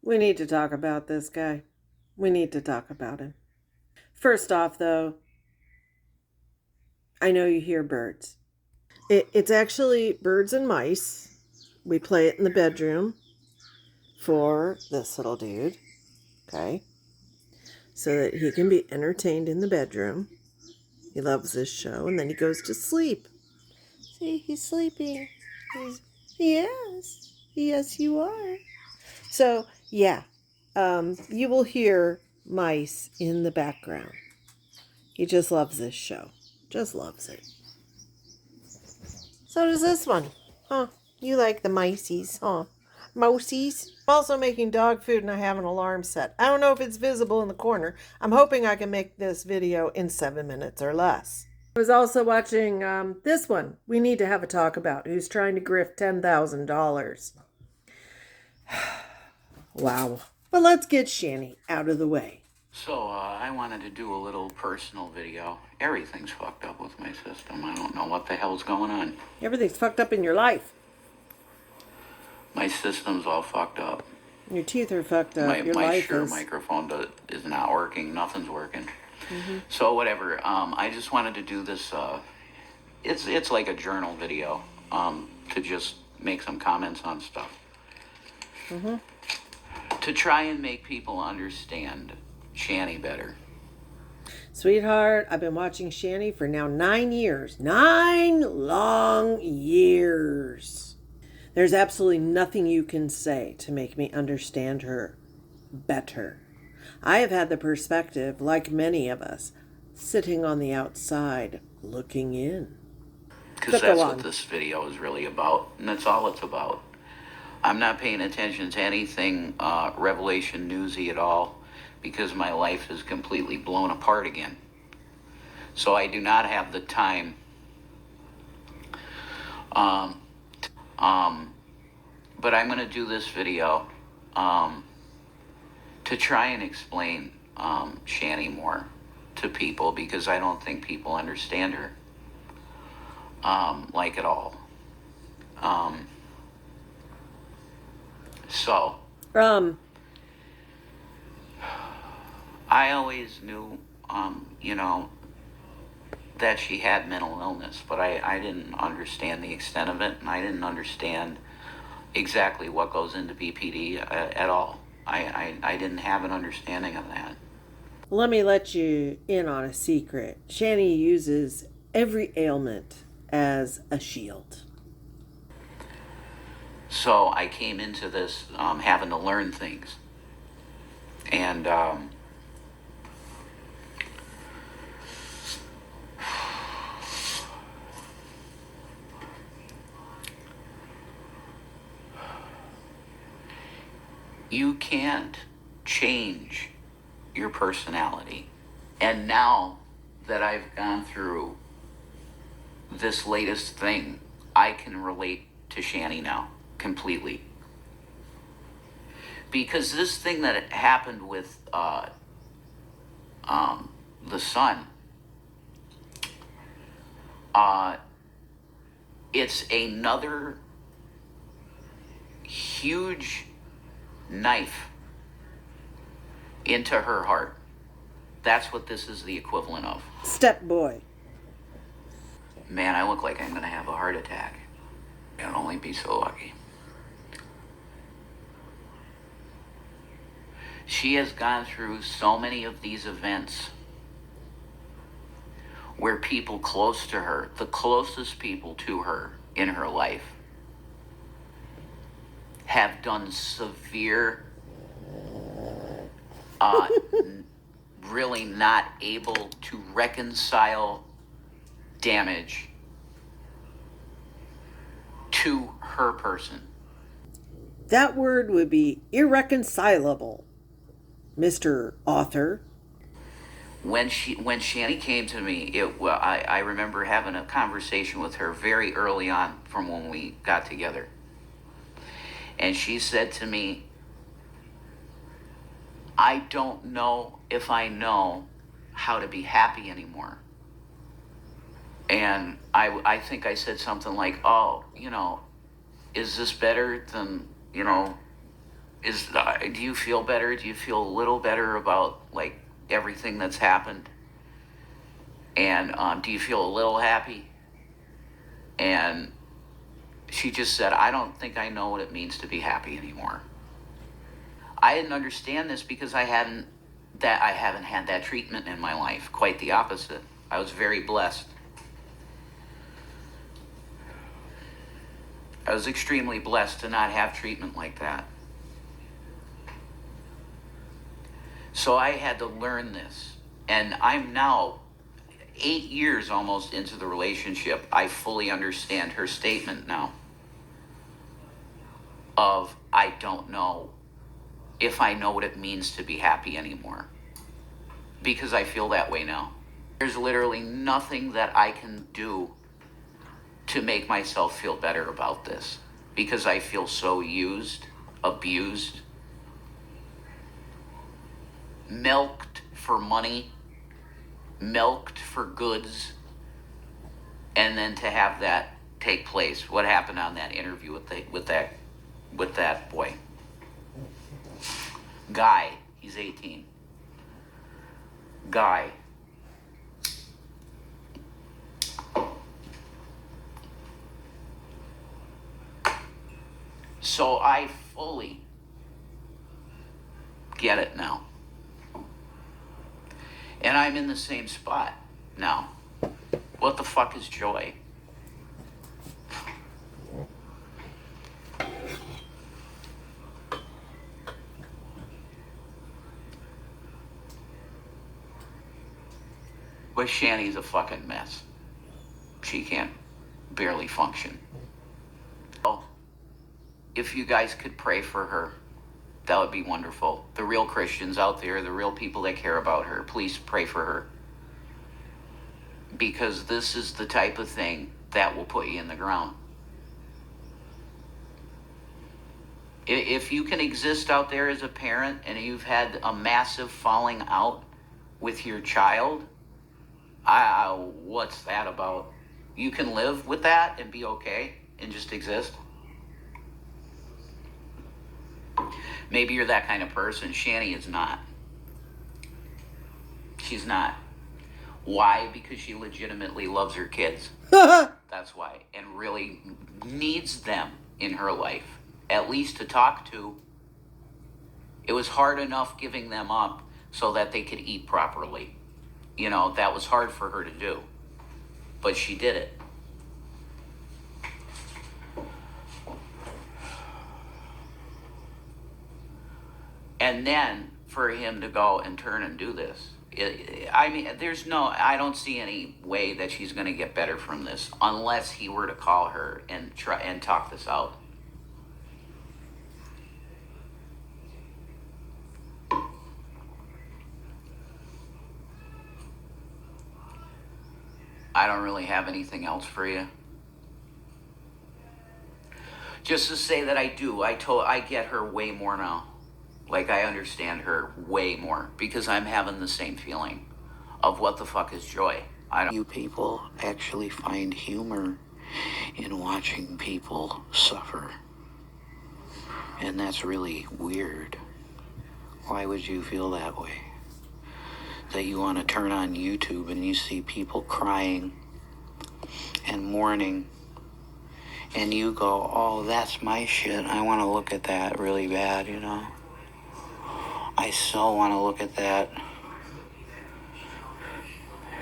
We need to talk about this guy. We need to talk about him. First off, though, I know you hear birds. It's actually birds and mice. We play it in the bedroom for this little dude, okay? So that he can be entertained in the bedroom. He loves this show, and then he goes to sleep. See, he's sleeping. Yes, you are. So, yeah, you will hear mice in the background. He just loves this show. Just loves it. So does this one. Huh. You like the miceys, huh? Mousies. I'm also making dog food and I have an alarm set. I don't know if it's visible in the corner. I'm hoping I can make this video in 7 minutes or less. I was also watching this one we need to have a talk about, who's trying to grift $10,000. Wow. But let's get Shanny out of the way. So, I wanted to do a little personal video. Everything's fucked up with my system. I don't know what the hell's going on. Everything's fucked up in your life. My system's all fucked up. Your teeth are fucked up. My Shure microphone is not working. Nothing's working. Mm-hmm. So, whatever. I just wanted to do this. It's like a journal video to just make some comments on stuff. Mm-hmm. To try and make people understand Shanny better. Sweetheart, I've been watching Shanny for now 9 years. 9 long years. There's absolutely nothing you can say to make me understand her better. I have had the perspective, like many of us, sitting on the outside, looking in. Because that's what this video is really about, and that's all it's about. I'm not paying attention to anything Revelation newsy at all, because my life is completely blown apart again. So I do not have the time but I'm going to do this video to try and explain Shanny more to people, because I don't think people understand her like at all. I always knew, that she had mental illness, but I didn't understand the extent of it, and I didn't understand exactly what goes into BPD at all. I didn't have an understanding of that. Let me let you in on a secret. Shanny uses every ailment as a shield. So I came into this having to learn things. And you can't change your personality. And now that I've gone through this latest thing, I can relate to Shanny now completely. Because this thing that happened with the son, it's another huge knife into her heart. That's what this is the equivalent of. Step boy. Man, I look like I'm gonna have a heart attack. I'd only be so lucky. She has gone through so many of these events where people close to her, the closest people to her in her life, have done severe, really not able to reconcile damage to her person. That word would be irreconcilable, Mr. Author. When Shanny came to me, I remember having a conversation with her very early on from when we got together. And she said to me, I don't know if I know how to be happy anymore. And I think I said something like, oh, is this better than, Do you feel better? Do you feel a little better about like everything that's happened? And do you feel a little happy? And she just said, I don't think I know what it means to be happy anymore. I didn't understand this because I haven't had that treatment in my life. Quite the opposite. I was very blessed. I was extremely blessed to not have treatment like that. So I had to learn this. And I'm now 8 years almost into the relationship. I fully understand her statement now of, I don't know if I know what it means to be happy anymore. Because I feel that way now. There's literally nothing that I can do to make myself feel better about this. Because I feel so used, abused, milked for money, milked for goods, and then to have that take place. What happened on that interview with that boy? Guy, he's 18. Guy. So I fully get it now. And I'm in the same spot now. What the fuck is joy? But Shanny's a fucking mess. She can't barely function. Well, if you guys could pray for her, that would be wonderful. The real Christians out there, the real people that care about her, please pray for her. Because this is the type of thing that will put you in the ground. If you can exist out there as a parent and you've had a massive falling out with your child, what's that about? You can live with that and be okay and just exist. Maybe you're that kind of person. Shanny is not. She's not. Why? Because she legitimately loves her kids. That's why. And really needs them in her life. At least to talk to. It was hard enough giving them up so that they could eat properly. You know, that was hard for her to do. But she did it. And then for him to go and turn and do this. I don't see any way that she's going to get better from this unless he were to call her and try and talk this out. I don't really have anything else for you. Just to say that I do. I get her way more now. Like, I understand her way more because I'm having the same feeling of what the fuck is joy. You people actually find humor in watching people suffer. And that's really weird. Why would you feel that way? That you want to turn on YouTube and you see people crying and mourning and you go, oh, that's my shit. I want to look at that really bad, you know? I so want to look at that.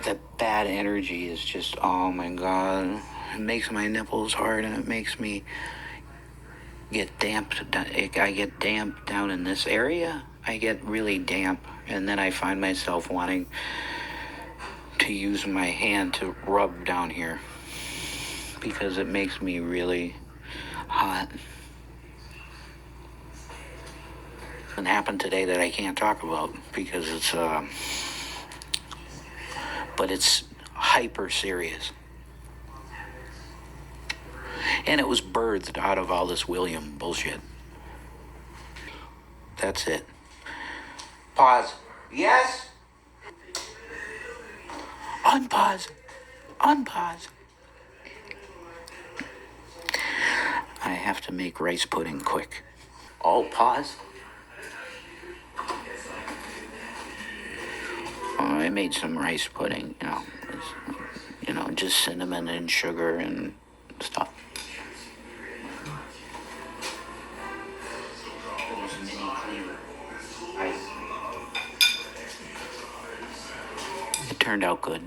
The bad energy is just, oh my God. It makes my nipples hard and it makes me get damp. I get damp down in this area. I get really damp. And then I find myself wanting to use my hand to rub down here because it makes me really hot. Happened today that I can't talk about because it's but it's hyper serious, and it was birthed out of all this William bullshit. That's it. Pause. Yes. Unpause. I have to make rice pudding quick. Oh, pause. I made some rice pudding, just cinnamon and sugar and stuff. It turned out good.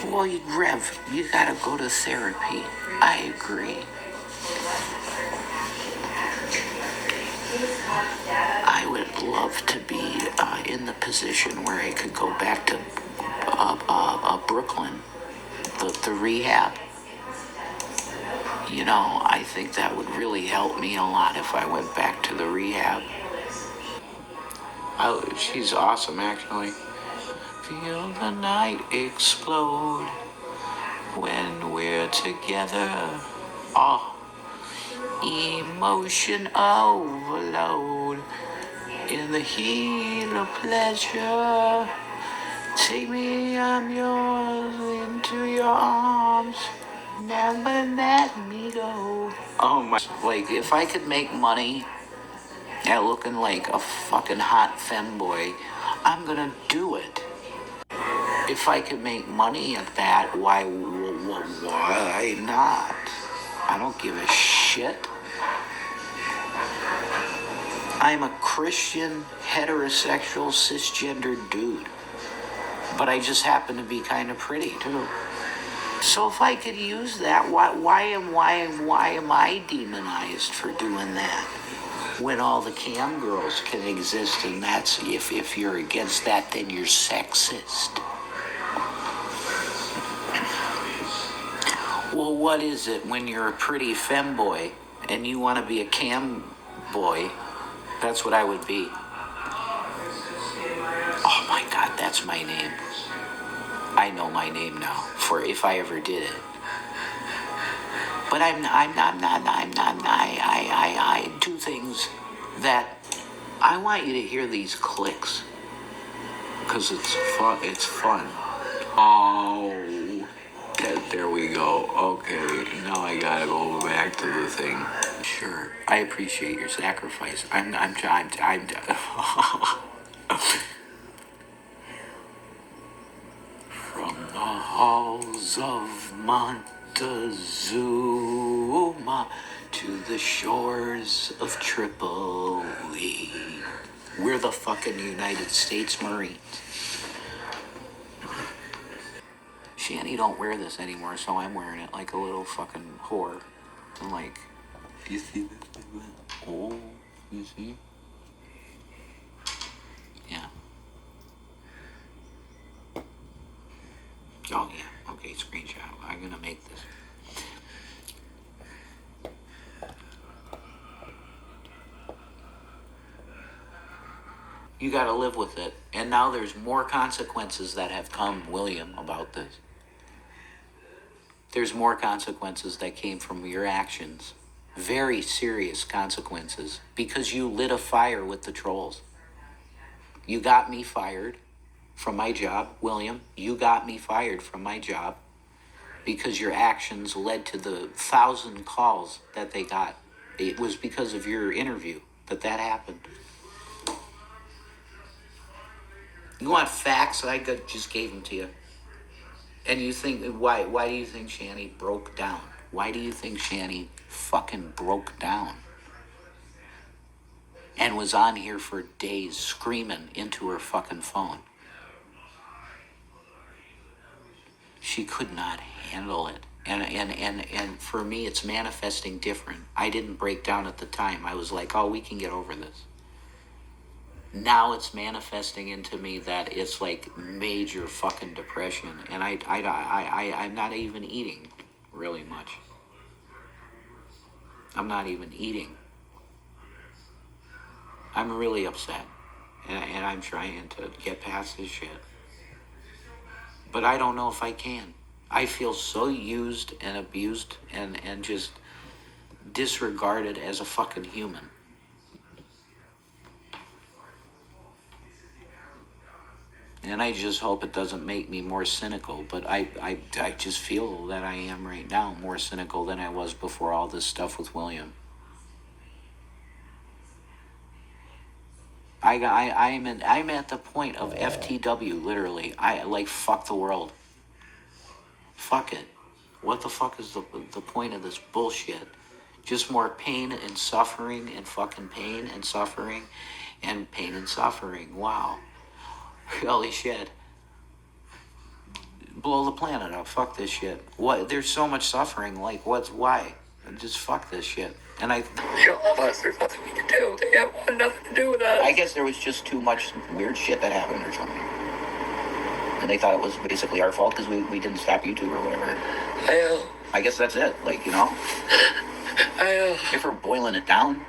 Well, Rev, you gotta go to therapy. I agree. I would love to be in the position where I could go back to Brooklyn, the rehab. I think that would really help me a lot if I went back to the rehab. She's awesome, actually. Feel the night explode when we're together. Oh, emotion overload in the heat of pleasure. Take me, I'm yours, into your arms. Never let me go. Oh my, like if I could make money at looking like a fucking hot femboy, I'm gonna do it. If I could make money at that, why not? I don't give a shit. I'm a Christian, heterosexual, cisgender dude. But I just happen to be kind of pretty, too. So if I could use that, why am I demonized for doing that? When all the cam girls can exist, and that's, if you're against that, then you're sexist. Well, what is it when you're a pretty femboy and you want to be a cam boy? That's what I would be. Oh my God, that's my name. I know my name now, for if I ever did it. But I do things that I want you to hear these clicks. Because it's fun. Oh, there we go. Okay, now I gotta go back to the thing. Sure, I appreciate your sacrifice. I'm From the halls of Montezuma to the shores of Tripoli. We're the fucking United States Marines. Shanny don't wear this anymore, so I'm wearing it like a little fucking whore. I'm like, you see this? Oh, you see? Yeah. Oh, yeah. Okay, screenshot. I'm gonna make this. You gotta live with it. And now there's more consequences that have come, William, about this. There's more consequences that came from your actions. Very serious consequences. Because you lit a fire with the trolls. You got me fired from my job, William. You got me fired from my job. Because your actions led to the 1,000 calls that they got. It was because of your interview that happened. You want facts? I just gave them to you. And you think, why do you think Shanny broke down? Why do you think Shanny fucking broke down? And was on here for days screaming into her fucking phone. She could not handle it. And for me, it's manifesting different. I didn't break down at the time. I was like, oh, we can get over this. Now it's manifesting into me that it's like major fucking depression, and I'm not even eating really much. I'm not even eating. I'm really upset, and I'm trying to get past this shit. But I don't know if I can. I feel so used and abused and just disregarded as a fucking human. And I just hope it doesn't make me more cynical, but I just feel that I am right now more cynical than I was before all this stuff with William. I'm at the point of FTW, literally. I like, fuck the world. Fuck it. What the fuck is the point of this bullshit? Just more pain and suffering and fucking pain and suffering and pain and suffering. Wow. Holy shit. Blow the planet up. Fuck this shit. What? There's so much suffering. Like, why? Just fuck this shit. And I... All of us, there's nothing we can do. They have nothing to do with us. I guess there was just too much weird shit that happened or something. And they thought it was basically our fault because we didn't stop YouTube or whatever. I guess that's it. Like, you know? If we're boiling it down.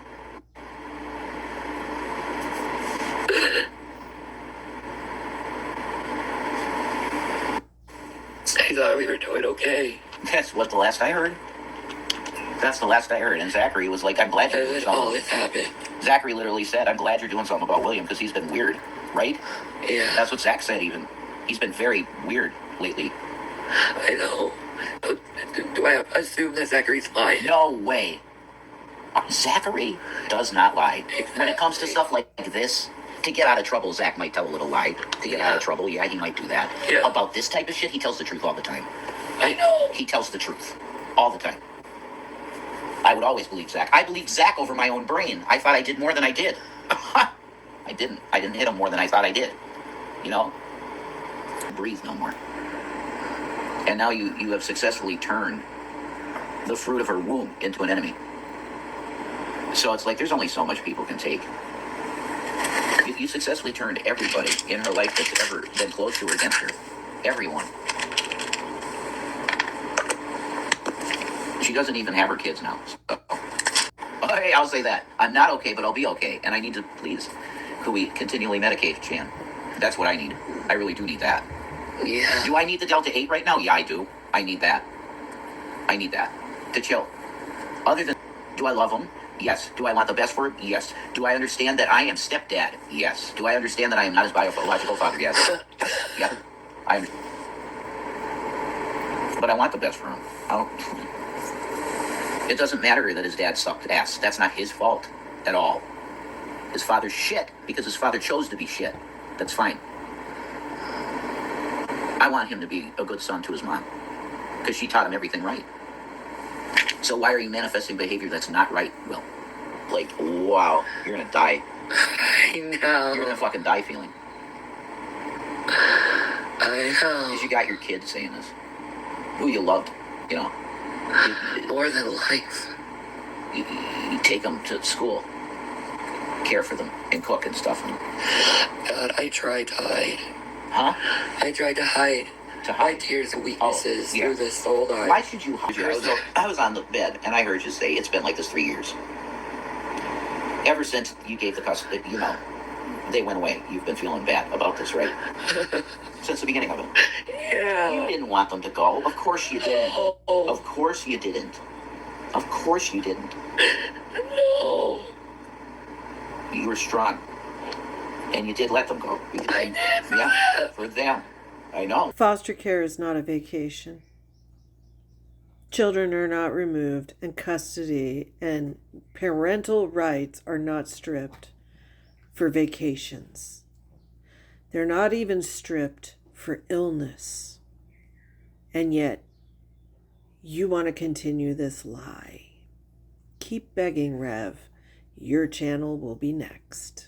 I thought we were doing okay. That's what the last I heard. That's the last I heard. And Zachary was like, I'm glad you're doing something. All this happened. Zachary literally said, I'm glad you're doing something about William because he's been weird, right? Yeah. That's what Zach said even. He's been very weird lately. I know. Do I assume that Zachary's lying? No way. Zachary does not lie. Exactly. When it comes to stuff like this, to get out of trouble, Zach might tell a little lie. To get out of trouble, yeah, he might do that. Yeah. About this type of shit, he tells the truth all the time. I know. He tells the truth all the time. I would always believe Zach. I believed Zach over my own brain. I thought I did more than I did. I didn't. I didn't hit him more than I thought I did. You know? Breathe no more. And now you have successfully turned the fruit of her womb into an enemy. So it's like there's only so much people can take. You successfully turned everybody in her life that's ever been close to her against her. Everyone. She doesn't even have her kids now. So. Oh, hey, I'll say that. I'm not okay, but I'll be okay. And I need to, please, could we continually medicate, Chan? That's what I need. I really do need that. Yeah. Do I need the Delta 8 right now? Yeah, I do. I need that. I need that. To chill. Other than, do I love him? Yes. Do I want the best for him? Yes. Do I understand that I am stepdad? Yes. Do I understand that I am not his biological father? Yes. Yeah. But I want the best for him. It doesn't matter that his dad sucked ass. That's not his fault at all. His father's shit because his father chose to be shit. That's fine. I want him to be a good son to his mom because she taught him everything right. So why are you manifesting behavior that's not right, Will? Like, wow, you're gonna die. I know. You're gonna fucking die feeling. I know. Because you got your kids saying this. Who you loved, you know. More than life. You take them to school. Care for them and cook and stuff. God, I tried to hide. Huh? I tried to hide. To My hide? tears and weaknesses yeah. through this whole time. Why should you hide? I was on the bed and I heard you say it's been like this 3 years. Ever since you gave the custody, you know, they went away. You've been feeling bad about this, right? Since the beginning of it. Yeah. You didn't want them to go. Of course you didn't. Of course you didn't. Of course you didn't. No. You were strong. And you did let them go. I did. Yeah, for them. I know. Foster care is not a vacation. Children are not removed, and custody and parental rights are not stripped for vacations. They're not even stripped for illness. And yet, you want to continue this lie. Keep begging, Rev. Your channel will be next.